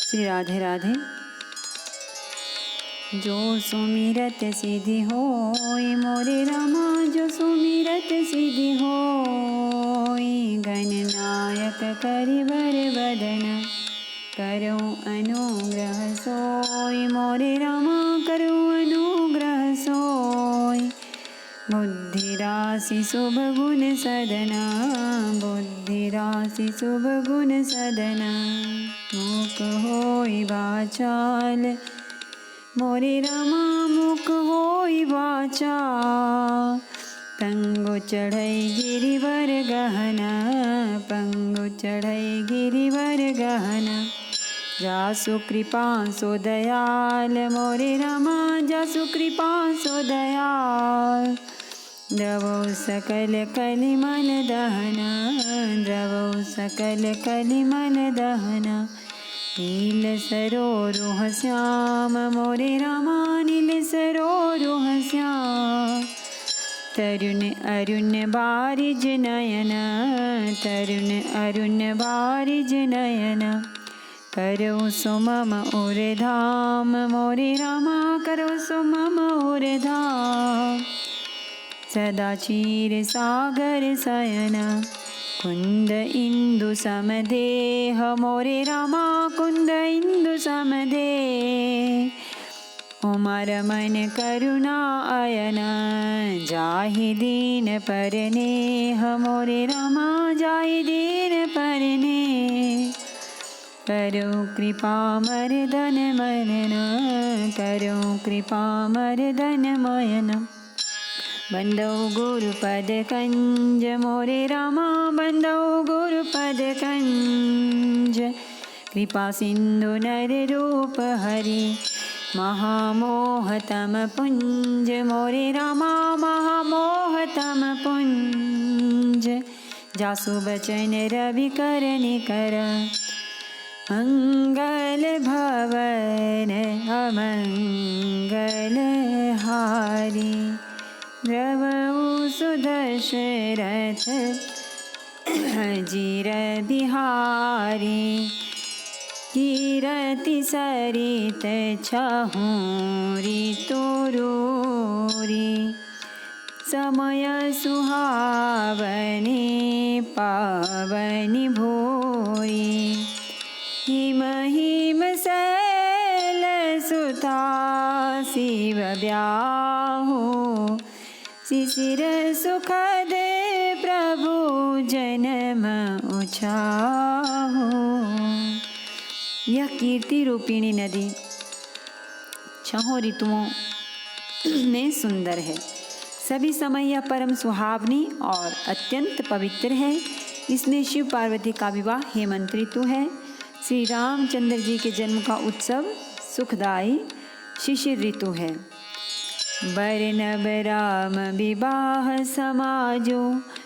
श्री राधे राधे। जो सुमिरत सिद्धि होई मोरे रामा, जो सुमिरत सिद्धि होई। गणनायक करिवर बदन, करो अनुग्रह सोई मोरे रामा, करो अनुग्रह सोई। बुद्धि राशि शुभ गुण सदना, बुद्धि राशि शुभ गुण सदना। मुख होई वाचाल मोरे रामा, मुख होई वाचाल। पंगु चढ़ई गिरिवर गहना, पंगु चढ़ई गिरिवर गहना। जासु कृपा सो दयाल मोरे रामा, जासु कृपा सो दयाल। द्रवौ सकल कलिमल दहना, द्रवौ सकल कलिमल दहना। नील सरोरुह श्याम मोरे रामा, नील सरोरुह श्याम। तरुण अरुण बारिज नयन, तरुण अरुण बारिज नयन। करो सो मम उर धाम मोरे रामा, करो सो मम उर धाम। सदा क्षीर सागर शयन, कुंद इंदु समदेह मोरे रामा, कुंद इंदु समदेह। उमर मन करुणा अयन, जाहि दीन परनेह मोरे रामा, जाहि दीन परनेह। करो कृपा मर्दन मरन, करो कृपा मर्दन मयन। बंदौ गुरुपद कंज मोरे रामा, बंदौ गुरुपद कंज। कृपा सिंधु नर रूप हरि, महामोहतम पुंज मोरे रामा, महामोहतम पुंज। जासु बचन रवि कर निकर, मंगल भवन अमंगल हारी। द्रवौ सुदशरथ जीर बिहारी। कीरति सरित छहु ऋतु रोरी। समय सुहावनी पावनी भोरी। हिम हिम शैल सुता शिव ब्याहु। शिशिर सुखद प्रभु जन्म उछाहो। यह कीर्ति रूपिणी नदी छहों ऋतुओं में सुंदर है। सभी समय यह परम सुहावनी और अत्यंत पवित्र है। इसमें शिव पार्वती का विवाह हेमंत ऋतु है। श्री रामचंद्र जी के जन्म का उत्सव सुखदायी शिशिर ऋतु है। बरनब राम विवाह समाजो,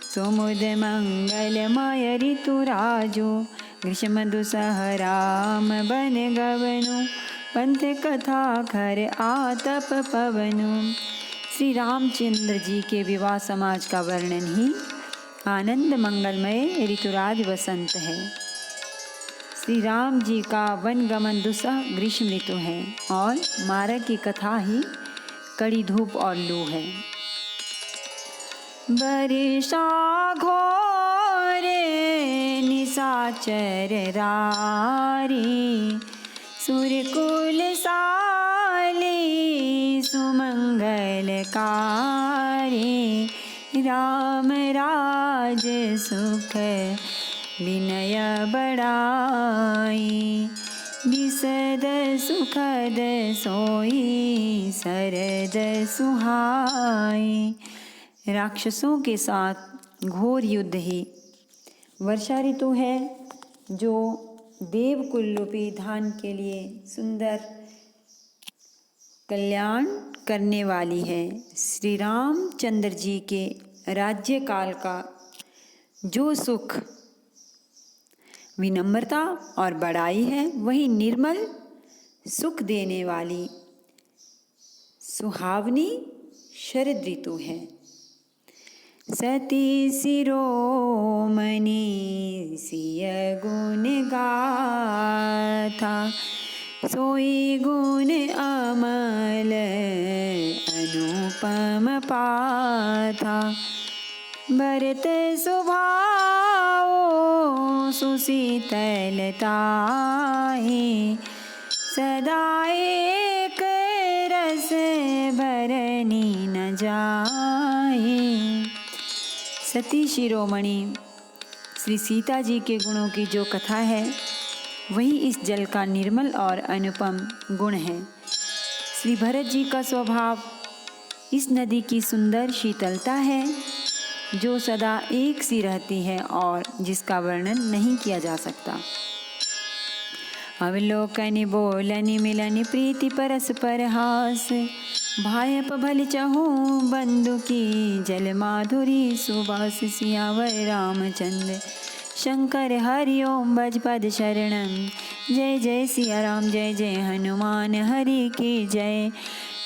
सुमुद मंगलमय ऋतु राजो। ग्रीष्म दुसह राम बन गवनु, पंथ कथा खर आतप पवनु। श्री रामचंद्र जी के विवाह समाज का वर्णन ही आनंद मंगलमय ऋतुराज वसंत है। श्री राम जी का वन गमन दुसह ग्रीष्म ऋतु है और मारक की कथा ही कड़ी धूप और लू है। वर्षा घोर निशाचर रारी। सुरकुल साली सुमंगलकारी। राम राज सुख विनय बड़ाई। विशद सुखद सोई शरद सुहाई। राक्षसों के साथ घोर युद्ध ही वर्षा ऋतु है, जो देवकुल रूपी धान के लिए सुंदर कल्याण करने वाली है। श्री रामचंद्र जी के राज्य काल का जो सुख विनम्रता और बड़ाई है, वही निर्मल सुख देने वाली सुहावनी शरद ऋतु है। सती शिरोमणि सिय गुण गाथा, सोई गुण अमल अनुपम पाथा। भरत स्वभाव सुशीतलताहि, सदा एक रस भरनी न जाए। सती शिरोमणि श्री सीता जी के गुणों की जो कथा है वही इस जल का निर्मल और अनुपम गुण है। श्री भरत जी का स्वभाव इस नदी की सुंदर शीतलता है जो सदा एक सी रहती है और जिसका वर्णन नहीं किया जा सकता। अवलोकनि बोलनि मिलनि प्रीति परस्पर हास, भायप भल चहु बंधु की जल माधुरी सुबास। सियावर रामचंद्र शंकर हरि ओम भज पद शरणम। जय जय सिया राम जय जय हनुमान हरि की जय।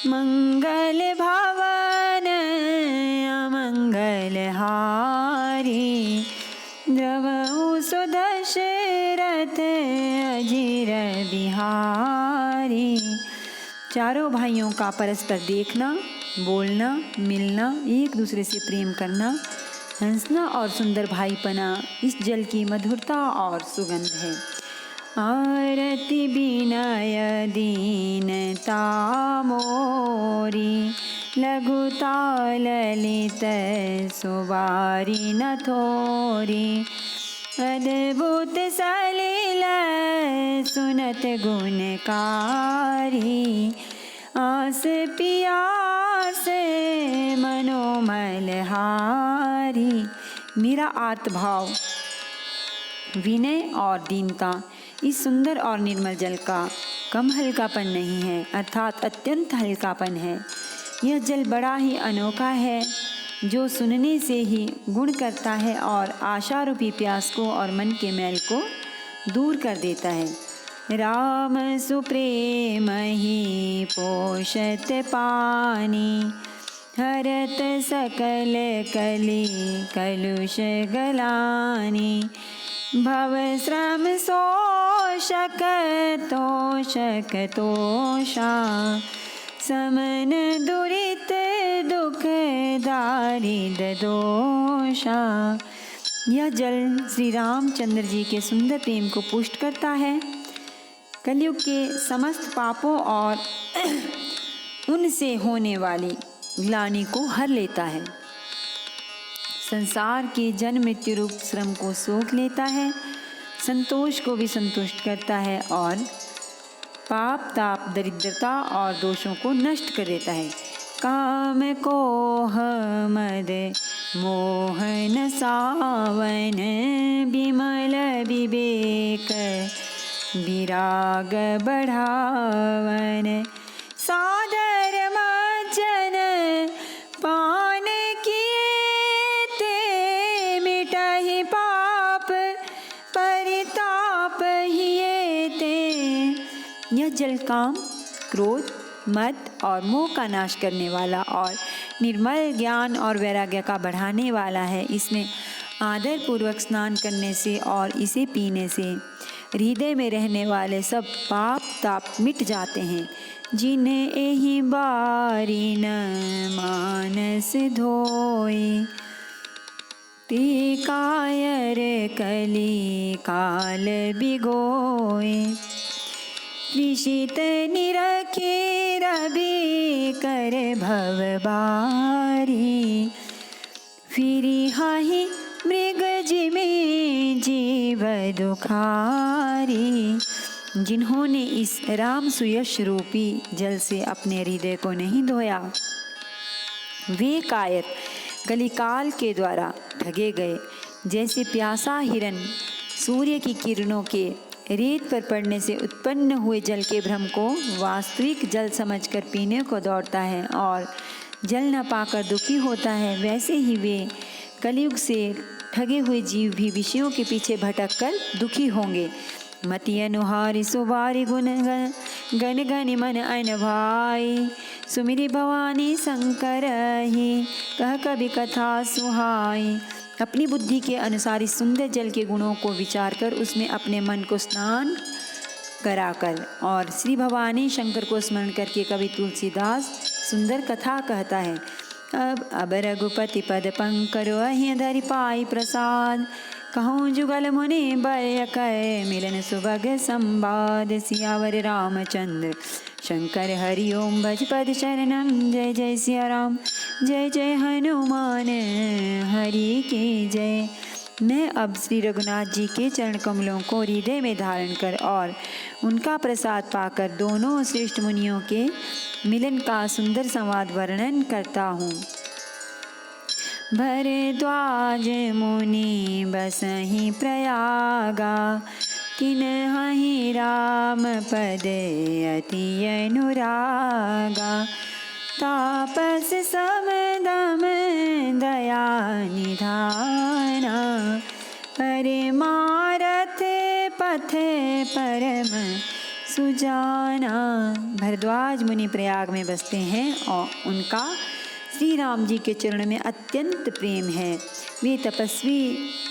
मंगल भवन अमंगल हारी, द्रवहु सुदशरथ अजिर बिहारी। चारों भाइयों का परस्पर देखना, बोलना, मिलना, एक दूसरे से प्रेम करना, हंसना और सुंदर भाईपना इस जल की मधुरता और सुगंध है। आरती विनय दीनता मोरी, लघुता ललित सुबारी न थोरी। अद्भुत सलिल सुनत गुणकारी, आस पियास मनोमल हारी। मेरा आर्तभाव, विनय और दीनता इस सुंदर और निर्मल जल का कम हल्कापन नहीं है, अर्थात अत्यंत हल्कापन है। यह जल बड़ा ही अनोखा है जो सुनने से ही गुण करता है और आशा रूपी प्यास को और मन के मैल को दूर कर देता है। राम सुप्रेम ही पोषत पानी, हरत सकल कली कलुष गलानी। भव श्रम शोषक तोषक तोषा, समन दुरित दुख दारिद्र दोषा। यह जल श्री रामचंद्र जी के सुंदर प्रेम को पुष्ट करता है, कलयुग के समस्त पापों और उनसे होने वाली ग्लानि को हर लेता है, संसार के जन्म मृत्यु रूप श्रम को सोख लेता है, संतोष को भी संतुष्ट करता है और पाप ताप दरिद्रता और दोषों को नष्ट कर देता है। काम कोह मद मोहन सावन, विमल विवेक विराग बढ़ावन। सादर मज्जन पान किए ते, मिटहि पाप परिताप हिए ते। यह जल काम, क्रोध, मद और मोह का नाश करने वाला और निर्मल ज्ञान और वैराग्य का बढ़ाने वाला है। इसमें आदर पूर्वक स्नान करने से और इसे पीने से हृदय में रहने वाले सब पाप ताप मिट जाते हैं। जिन्हें एहि बारी न मानस धोए, ते कायर कली काल बिगोए। त्रिषित निरखे रवि कर भव बारी, फिरी हाहि मृग जिमे जीव दुखारी। जिन्होंने इस राम सुयश रूपी जल से अपने हृदय को नहीं धोया, वे कायर कलिकाल के द्वारा ठगे गए। जैसे प्यासा हिरन सूर्य की किरणों के रेत पर पड़ने से उत्पन्न हुए जल के भ्रम को वास्तविक जल समझकर पीने को दौड़ता है और जल न पाकर दुखी होता है, वैसे ही वे कलयुग से ठगे हुए जीव भी विषयों के पीछे भटक कर दुखी होंगे। मति अनुहारी सुबारी गुण गण गण मन अन भाई, सुमिरि भवानी शंकर ही, कह कवि कथा सुहाई। अपनी बुद्धि के अनुसार इस सुंदर जल के गुणों को विचार कर उसमें अपने मन को स्नान कराकर और श्री भवानी शंकर को स्मरण करके कवि तुलसीदास सुंदर कथा कहता है। अब रघुपति पद पंकरो अहि धरि पाई प्रसाद, कहूँ जुगल मुनि बर कै मिलन सुभग संवाद। सियावर रामचंद्र शंकर हरि ओम भज पद शरणम, जय जय सिया राम जय जय हनुमान हरि की जय। मैं अब श्री रघुनाथ जी के चरण कमलों को हृदय में धारण कर और उनका प्रसाद पाकर दोनों श्रेष्ठ मुनियों के मिलन का सुंदर संवाद वर्णन करता हूँ। भरद्वाज मुनि बसहि प्रयागा, तिन्हि राम पद अति अनुरागा। तापस समदम दया निधाना, परमारथ पथ परम सुजाना। भरद्वाज मुनि प्रयाग में बसते हैं और उनका श्री राम जी के चरण में अत्यंत प्रेम है। वे तपस्वी,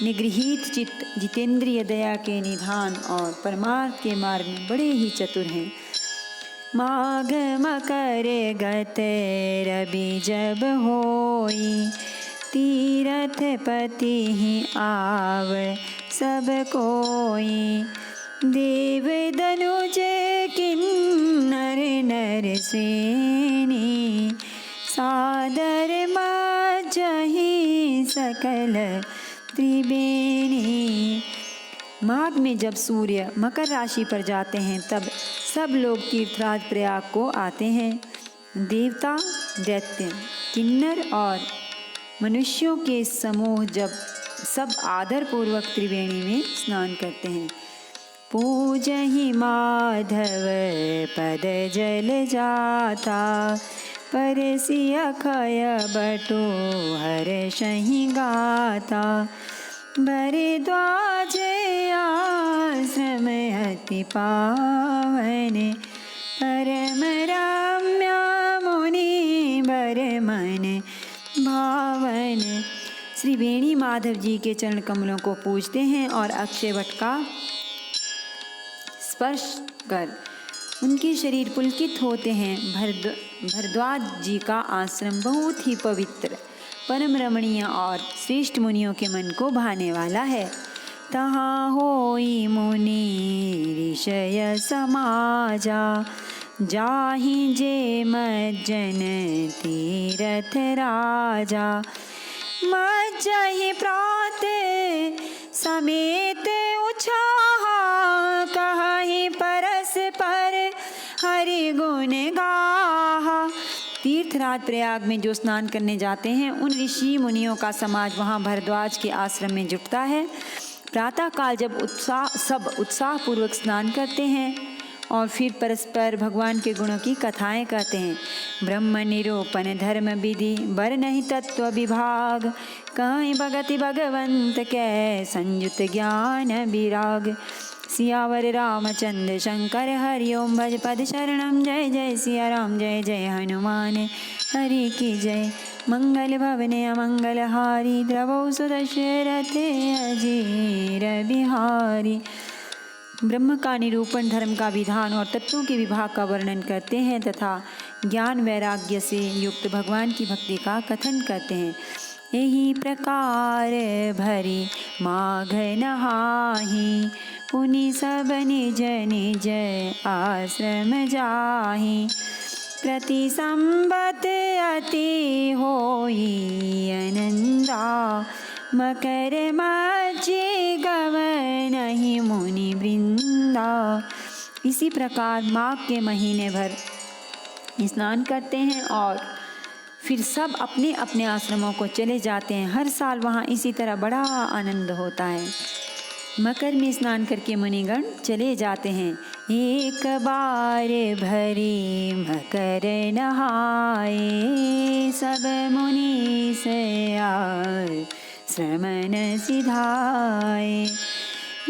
निगृहीत चित्त, जितेंद्रिय, दया के निधान और परमार्थ के मार्ग में बड़े ही चतुर हैं। माघ मकर गत रवि जब होई, तीरथ पति ही आव सब कोई। देव दनुज किन्नर नर सेनी, सादर मजहि सकल त्रिवेणी। माघ में जब सूर्य मकर राशि पर जाते हैं तब सब लोग तीर्थराज प्रयाग को आते हैं। देवता, दैत्य, किन्नर और मनुष्यों के समूह जब सब आदर पूर्वक त्रिवेणी में स्नान करते हैं। पूजहि माधव पद जल जाता, परसि अखय बटो हर्षहि गाता। भरद्वाज आश्रम अति पावन, परम रम्य मुनि बर मन भावन। श्री वेणी माधव जी के चरण कमलों को पूजते हैं और अक्षय वट का स्पर्श कर उनके शरीर पुलकित होते हैं। भरद्वाज जी का आश्रम बहुत ही पवित्र, परम रमणीय और श्रेष्ठ मुनियों के मन को भाने वाला है। तहाँ होई मुनि ऋषय समाजा, जाहि जे मज्जन तीरथ राजा। मज्जहि प्रात समेत उछाहा, कहि परस पर हरि गुण गाहा। तीर्थराज प्रयाग में जो स्नान करने जाते हैं उन ऋषि मुनियों का समाज वहाँ भरद्वाज के आश्रम में जुटता है। प्रातःकाल जब सब उत्साह पूर्वक स्नान करते हैं और फिर परस्पर भगवान के गुणों की कथाएं कहते हैं। ब्रह्म निरूपण धर्म विधि बर नहीं तत्व विभाग, कहीं भगति भगवंत कै संयुत ज्ञान विराग। सियावर रामचंद्र शंकर हरि ओम भज पद शरणम, जय जय सिया राम जय जय हनुमान हरि की जय। मंगल भवने अमंगल हारी, द्रवौ सुदशरथे अजीर बिहारी। ब्रह्म का निरूपण, धर्म का विधान और तत्वों के विभाग का वर्णन करते हैं तथा ज्ञान वैराग्य से युक्त भगवान की भक्ति का कथन करते हैं। यही प्रकार भरी माघ नहाहि, पुनि सब निज निज आश्रम जाहि। प्रति संबत अति होई आनंदा, मकर मज्जि गवनहि मुनि वृंदा। इसी प्रकार माघ के महीने भर स्नान करते हैं और फिर सब अपने अपने आश्रमों को चले जाते हैं। हर साल वहाँ इसी तरह बड़ा आनंद होता है। मकर में स्नान करके मुनिगण चले जाते हैं। एक बार भरी मकर नहाए, सब मुनि से श्रमण सिधाए।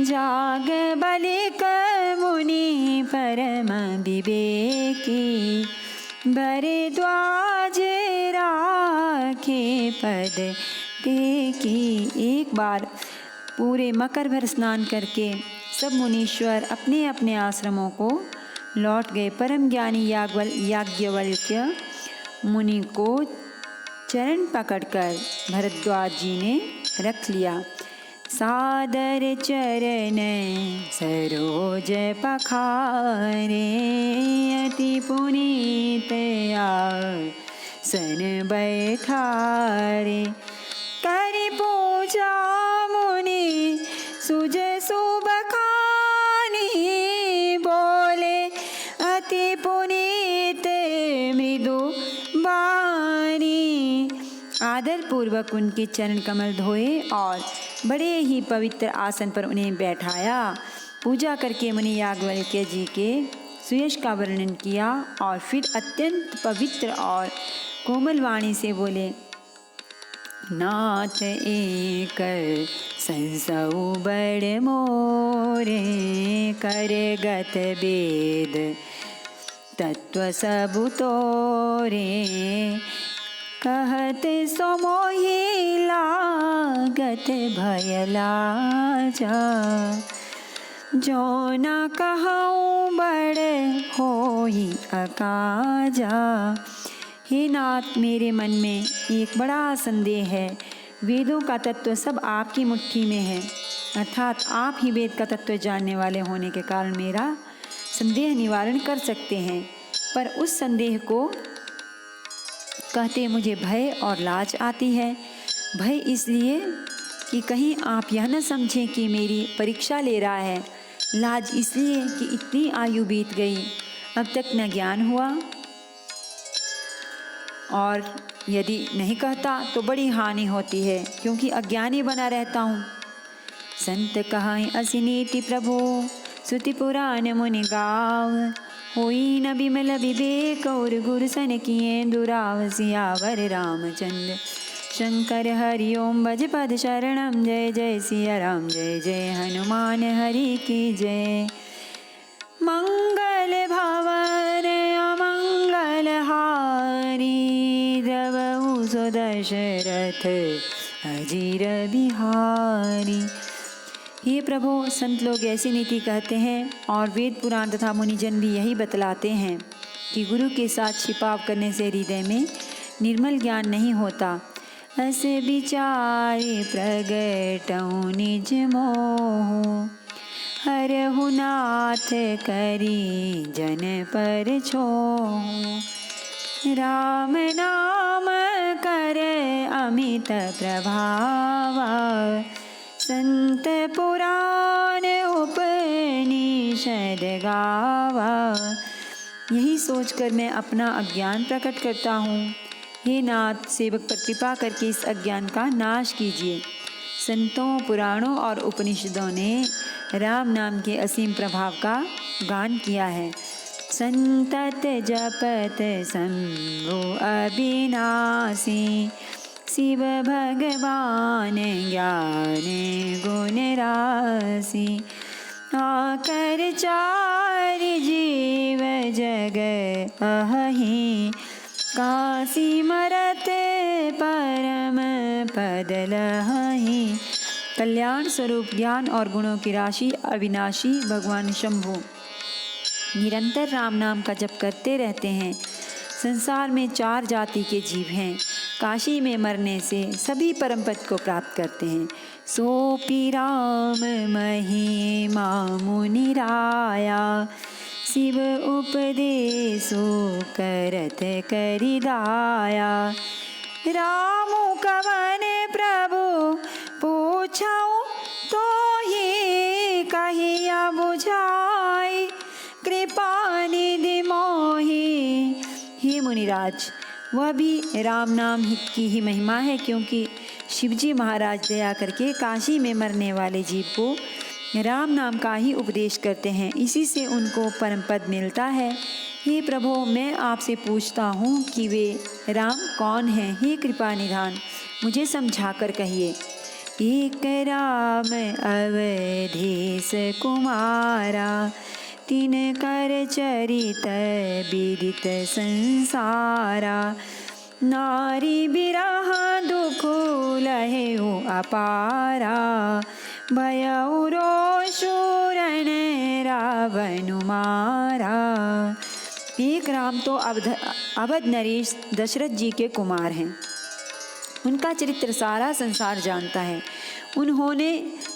जाग बलिक मुनि परम विवेकी, भरद्वाज राखे पद ते की। एक बार पूरे मकर भर स्नान करके सब मुनीश्वर अपने अपने आश्रमों को लौट गए। परम ज्ञानी याज्ञवल्क्य मुनि को चरण पकड़कर भरद्वाज जी ने रख लिया। सादर चरण सरोज पखारे, अति पुनीत आसन बैठारे। करि पूजा मुनि सुज सुबखानी, बोले अति पुनीत मृदु बानी। आदर पूर्वक उनके चरण कमल धोए और बड़े ही पवित्र आसन पर उन्हें बैठाया। पूजा करके मुनि याज्ञवल्क्य जी के सुयश का वर्णन किया और फिर अत्यंत पवित्र और कोमल वाणी से बोले, नाथ एक संसौ बड़ मोरे, करगत वेद तत्व सबु तोरे। कहत सो मोहि लागत भय लाजा, जो न कहूँ बड़ होई अकाजा। हे नाथ, मेरे मन में एक बड़ा संदेह है। वेदों का तत्व सब आपकी मुट्ठी में है, अर्थात आप ही वेद का तत्व जानने वाले होने के कारण मेरा संदेह निवारण कर सकते हैं। पर उस संदेह को कहते मुझे भय और लाज आती है। भय इसलिए कि कहीं आप यह न समझें कि मेरी परीक्षा ले रहा है। लाज इसलिए कि इतनी आयु बीत गई, अब तक न ज्ञान हुआ, और यदि नहीं कहता तो बड़ी हानि होती है, क्योंकि अज्ञानी बना रहता हूँ। संत कहाई असि नीति प्रभु, श्रुति पुराण मुनि गाव। होई न बिमल विवेक, और गुरु सन किए दुराव। सियावर रामचंद्र शंकर हरि ओम, भज पद शरणम। जय जय सिया राम, जय जय हनुमान हरि की जय। मंगल भवन अमंगल हारी, द्रवहु सो दशरथ अजीर बिहारी। हे प्रभु, संत लोग ऐसी नीति कहते हैं और वेद पुराण तथा मुनिजन भी यही बतलाते हैं कि गुरु के साथ छिपाव करने से हृदय में निर्मल ज्ञान नहीं होता। अस विचारि प्रगटऊ निज मोह, हरहु नाथ करी जन पर छोह। राम नाम कर अमित प्रभावा, संत पुराण उपनिषद गावा। यही सोचकर मैं अपना अज्ञान प्रकट करता हूँ। हे नाथ, सेवक पर कृपा करके इस अज्ञान का नाश कीजिए। संतों, पुराणों और उपनिषदों ने राम नाम के असीम प्रभाव का गान किया है। संतत जपत शंभु अविनाशी, शिव भगवान ज्ञान गुण राशि। आकर चार जीव जग अहि, काशी मरत परम पद लहि। कल्याण स्वरूप ज्ञान और गुणों की राशि अविनाशी भगवान शंभु निरंतर राम नाम का जप करते रहते हैं। संसार में 4 जाति के जीव हैं। काशी में मरने से सभी परम पद को प्राप्त करते हैं। सोपि राम महिमा मुनि राया, शिव उपदेशो करत करि दाया। रामु कवन प्रभु पूछऊ, तो ही कहिया बुझाई। कृपा निधि मोहि। हे मुनिराज, वह भी राम नाम की ही महिमा है, क्योंकि शिवजी महाराज दया करके काशी में मरने वाले जीव को राम नाम का ही उपदेश करते हैं। इसी से उनको परम पद मिलता है। हे प्रभु, मैं आपसे पूछता हूँ कि वे राम कौन हैं? हे कृपा निधान, मुझे समझाकर कहिए। एक राम अवधेश कुमारा, तीन कर चरित विदित संसारा, नारी बिरह दुख लहेउ अपारा, भयउ रोषुरन रावण मारा। एक राम तो अवध नरेश दशरथ जी के कुमार हैं। उनका चरित्र सारा संसार जानता है। उन्होंने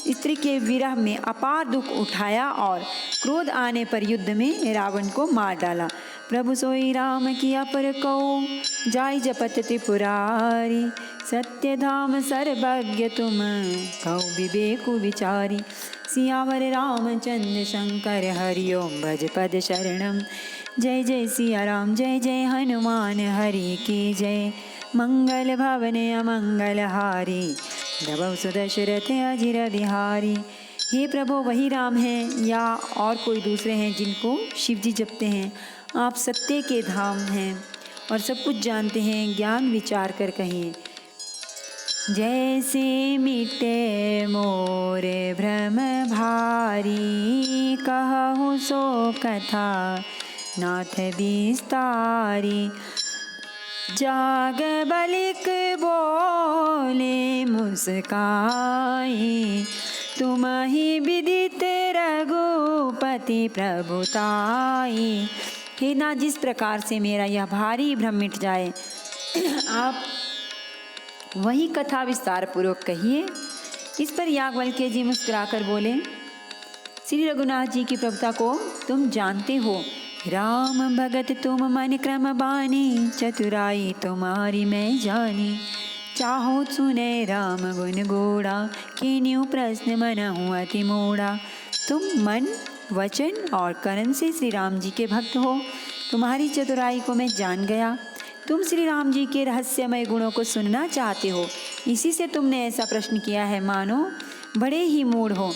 स्त्री के विरह में अपार दुख उठाया और क्रोध आने पर युद्ध में रावण को मार डाला। प्रभु सोई राम किया पर कौ, जाय जपत त्रिपुरारी, सत्य धाम सर्वज्ञ तुम कौ विवेकु विचारी। सियावर रामचंद्र शंकर हरि ओम भज पद शरणम, जय जय सिया राम जय जय हनुमान हरि की जय। मंगल भवन अमंगल हारी, धवौ सुदशरथ अजिर बिहारी। हे प्रभु वही राम हैं या और कोई दूसरे हैं जिनको शिव जी जपते हैं। आप सत्य के धाम हैं और सब कुछ जानते हैं, ज्ञान विचार कर कहिए। जैसे मिटे मोरे भ्रम भारी, कहूँ सो कथा नाथ विस्तारी। जाग बलिक बोले मुस्काई, तुम ही विदित रघुपति प्रभुताई। हे ना जिस प्रकार से मेरा यह भारी भ्रम मिट जाए, आप वही कथा विस्तार पूर्वक कहिए। इस पर याज्ञवल्क्य जी मुस्कुराकर बोले, श्री रघुनाथ जी की प्रभुता को तुम जानते हो। राम भगत तुम मन क्रम बानी, चतुराई तुम्हारी मैं जानी। चाहो सुने राम गुण गोड़ा, कीन्यू प्रश्न मन हुआ अति मोड़ा। तुम मन वचन और कर्म से श्री राम जी के भक्त हो। तुम्हारी चतुराई को मैं जान गया। तुम श्री राम जी के रहस्यमय गुणों को सुनना चाहते हो, इसी से तुमने ऐसा प्रश्न किया है। मानो बड़े ही मूढ़ हो।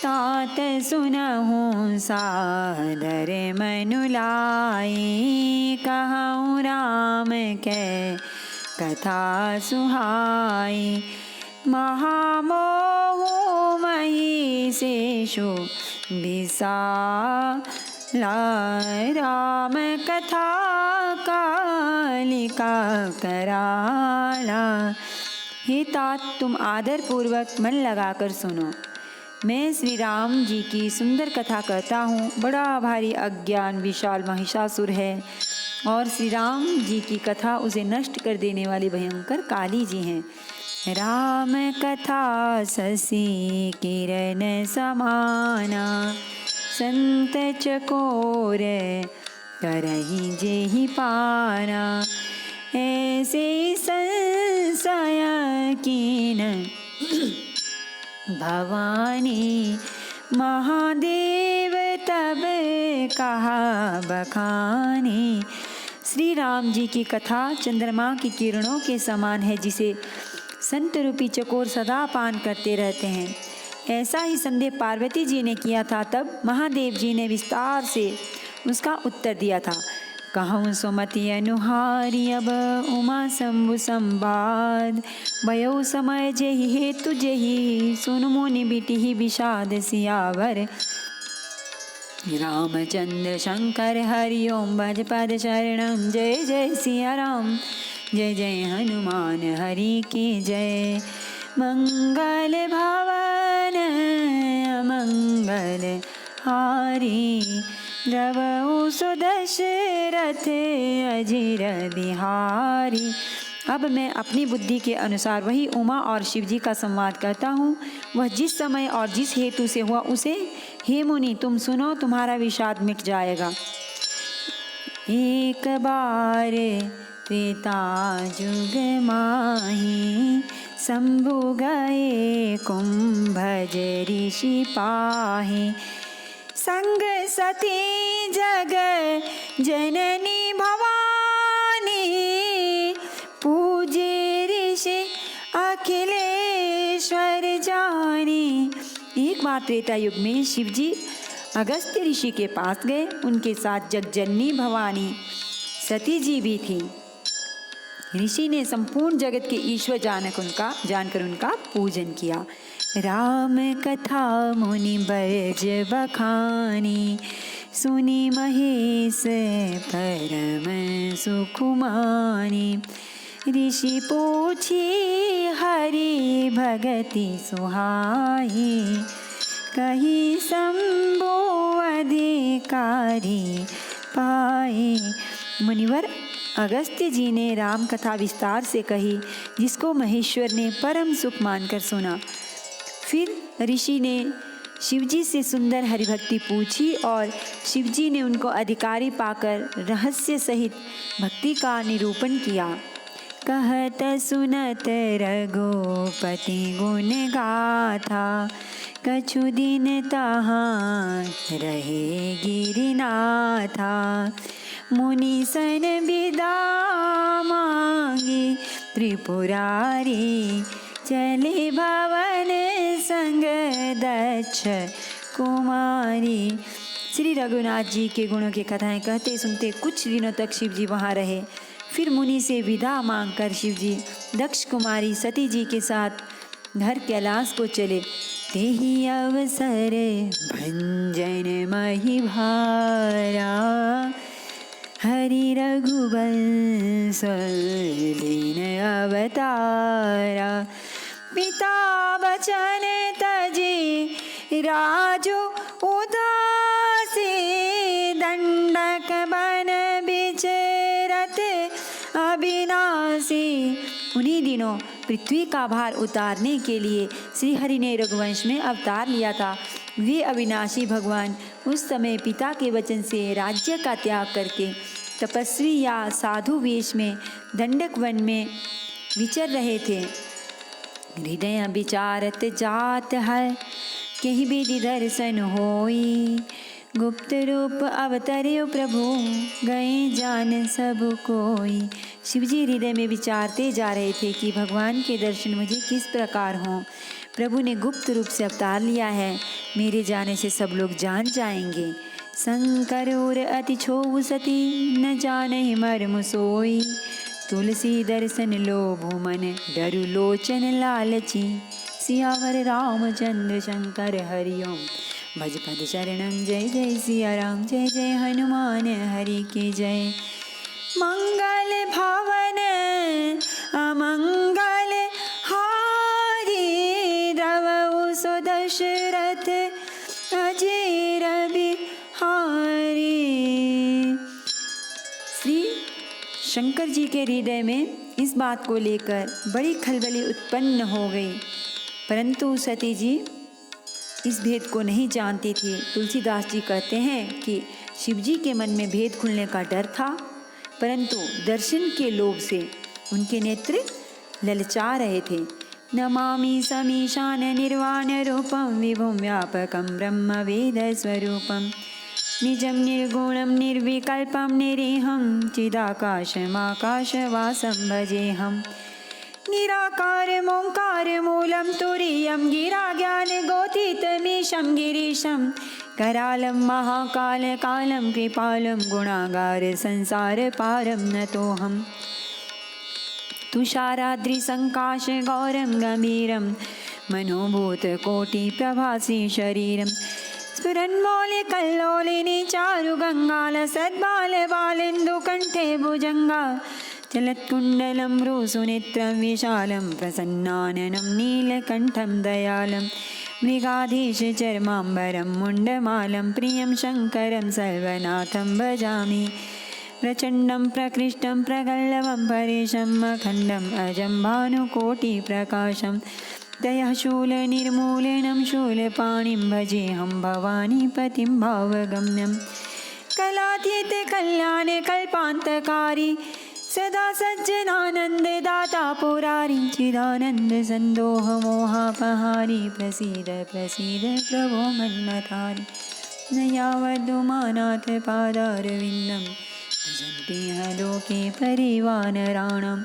तात सुनहु सादर मनु लाई, कहूँ राम के कथा सुहाई। महामोह महिषेषु विशाला, राम कथा कालिका कराला। हे तात तुम आदर पूर्वक मन लगाकर सुनो। मैं श्री राम जी की सुंदर कथा कहता हूँ। बड़ा भारी अज्ञान विशाल महिषासुर है और श्री राम जी की कथा उसे नष्ट कर देने वाली भयंकर काली जी हैं। राम कथा शशि किरण समाना, संत चकोर करहि जेहि पाना। ऐसे संशय कीन भवानी, महादेव तब कहा बखानी। श्री राम जी की कथा चंद्रमा की किरणों के समान है, जिसे संत रूपी चकोर सदा पान करते रहते हैं। ऐसा ही संदेह पार्वती जी ने किया था। तब महादेव जी ने विस्तार से उसका उत्तर दिया था। कहूँ सुमति अनुहारी, अब उमा शंभु संवाद। भयो समय जेहि हेतु जेहि, सुन मुनि बिटिहि विषाद सियावर। रामचंद्र शंकर हरि ओम भज पद शरणम, जय जय सिया राम जय जय हनुमान हरि की जय। मंगल भवन अमंगल हारी, द्रवउ सुदशरथ अजिर बिहारी। अब मैं अपनी बुद्धि के अनुसार वही उमा और शिव जी का संवाद कहता हूँ। वह जिस समय और जिस हेतु से हुआ उसे हे मुनि तुम सुनो, तुम्हारा विषाद मिट जाएगा। एक बार त्रेता जुग माही, शंभु गए कुंभज ऋषि पाही। संग सती जग जननी भवानी, पूजे ऋषि अखिलेश्वर जानी। एक बार त्रेता युग में शिव जी अगस्त्य ऋषि के पास गए। उनके साथ जगजननी भवानी सती जी भी थी। ऋषि ने संपूर्ण जगत के ईश्वर जानकर उनका पूजन किया। राम कथा मुनि बरज बखानी, सुनि महेश परम सुखुमानी। ऋषि पूछी हरि भगति सुहाई, कही शंभु अधिकारी पाए। मुनिवर अगस्त्य जी ने राम कथा विस्तार से कही, जिसको महेश्वर ने परम सुख मानकर सुना। फिर ऋषि ने शिवजी से सुंदर हरिभक्ति पूछी और शिवजी ने उनको अधिकारी पाकर रहस्य सहित भक्ति का निरूपण किया। कहत सुनत रघुपति गुण गाथा, कछु दिन तहाँ रहे गिरिनाथा। मुनि सन विदा मांगी त्रिपुरारी, चले भवन संग दक्ष कुमारी। श्री रघुनाथ जी के गुणों की कथाएं कहते सुनते कुछ दिनों तक शिव जी वहाँ रहे। फिर मुनि से विदा मांगकर शिव जी दक्ष कुमारी सती जी के साथ घर कैलाश को चले। तेहि अवसर भंजन मही भारा, हरि रघुवंश लीन अवतारा। पिता बचन तजी राजो उदासी, दंडक बन बिचरत अविनाशी। उन्हीं दिनों पृथ्वी का भार उतारने के लिए श्री हरि ने रघुवंश में अवतार लिया था। वे अविनाशी भगवान उस समय पिता के वचन से राज्य का त्याग करके तपस्वी या साधु वेश में दंडक वन में विचर रहे थे। हृदय विचारत जात है, कहीं विधि दर्शन होई। गुप्त रूप अवतरे प्रभु, गए जान सब कोई। शिवजी हृदय में विचारते जा रहे थे कि भगवान के दर्शन मुझे किस प्रकार हों। प्रभु ने गुप्त रूप से अवतार लिया है, मेरे जाने से सब लोग जान जाएंगे। शंकर और अति छोऊ सती, न जाने मर्म सोई। तुलसी दर्शन लोभु मन, डरु लोचन लालची। सियावर रामचंद्र शंकर हरिओम, भज पद शरणम। जय जय सिया राम, जय जय हनुमान हरि की जय। मंगल भवन अमंगल हारी, द्रवउ सो दशरथ अजेर बिहारी। श्री शंकर जी के हृदय में इस बात को लेकर बड़ी खलबली उत्पन्न हो गई, परंतु सती जी इस भेद को नहीं जानती थी। तुलसीदास जी कहते हैं कि शिवजी के मन में भेद खुलने का डर था, परंतु दर्शन के लोभ से उनके नेत्र ललचा रहे थे। नमामि समीशान निर्वाण रूपम, विभुम व्यापकम ब्रह्म वेद स्वरूपम। निजं निर्गुणं निर्विकल्पं निरीहं, चिदाकाशमाकाशवासं भजेऽहम्। निराकारमोङ्कार मूलं तुरीयं, गिरा ज्ञानगोथितमीशं गिरीशं। करालं महाकाल कालं कृपालं, गुणागार संसार पारं नतोऽहम्। तुषाराद्रिसङ्काश गौरं गम्भीरं, मनोभूतकोटिप्रभासी शरीरं। स्फुरन्मौलिकल्लोलिनी चारुगङ्गाल, सद्बालबालेन्दुकण्ठे भुजङ्गा। चलत्कुण्डलं रुसुनेत्रं विशालं, प्रसन्नाननं नीलकण्ठं दयालं। मृगाधीशचर्माम्बरं मुण्डमालं, प्रियं शङ्करं सर्वनाथं भजामि। प्रचण्डं प्रकृष्टं प्रगल्भं परेशम्, अखण्डम् अजं भानुकोटिप्रकाशं। दयः शूलनिर्मूलनं शूलपाणिं, भजेऽहं भवानीपतिं भावगम्यं। कलातीत कल्याण कल्पान्तकारी, सदा सज्जनानन्ददाता पुरारी। चिदानन्द सन्दोह मोहापहारी, प्रसीद प्रसीद प्रभो मन्मथारी। न यावदुमानाथ पादारविन्दं, भजन्त्येह लोके परिवानराणां।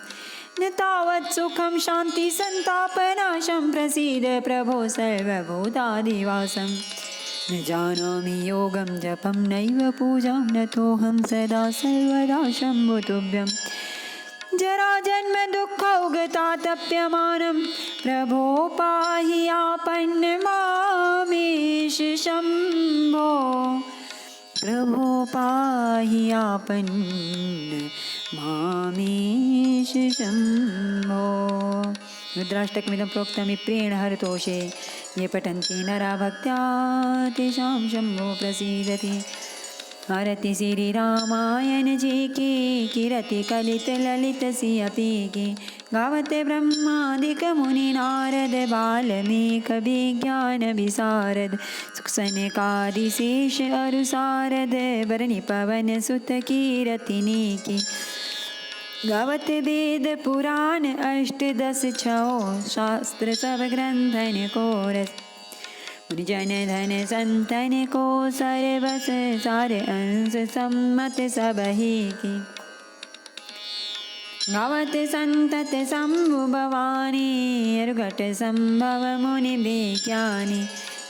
न तावत् सुखं शान्ति सन्तापनाशं, प्रसीद प्रभो सर्वभूतादिवासं। न जानामि योगं जपं नैव पूजां, नतोऽहं सदा सर्वदा शम्भो तुभ्यं। जराजन्म दुःखौगतातप्यमानं, प्रभो पाहि आपन्नमामेष शम्भो। प्रभो पाहि आपन्न मामेश शम्भो। रुद्राष्टकमिदं प्रोक्तं विप्रेण हरतोषे ये पठन्ति नरा भक्त्या तेषां शम्भो प्रसीदति। आरति श्री रामायण जी की कीरति कलित ललित सियपी की गावते ब्रह्मादिक मुनि नारद बाल्मीक विज्ञान विशारद सुख सनकादिशेष अरु सारद बरनि पवन सुत कीरतिनी की गावत वेद पुराण अष्टदश छो शास्त्र सब ग्रंथन को रस जन धन संतन को सर्वस सार अंश सम्मत सबही की गावत संतत शंभु भवानी अर्घट संभव मुनि विज्ञानी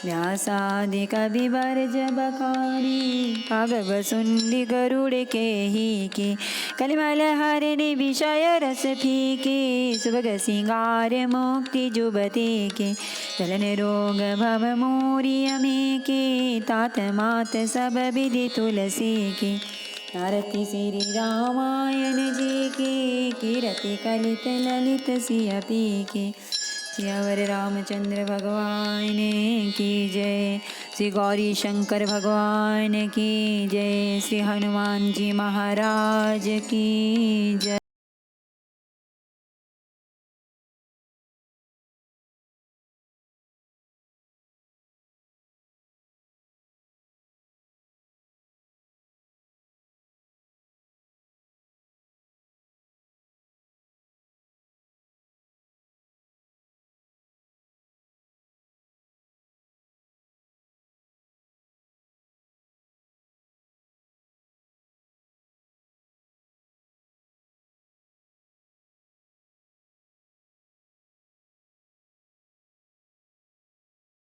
व्यासादि कवि वर्ज बखानी कागव सुंडी गरुड़ के ही की कलिमल हरिणि विषय रस फीके सुभग सिंगार मुक्ति जुबते के चलन रोग भव मोरिय में के तात मात सब विधि तुलसी के आरति श्री रामायण जी की कीरति कलित ललित सियपी के सियावर रामचंद्र भगवान की जय। श्री गौरी शंकर भगवान की जय। श्री हनुमान जी महाराज की जय।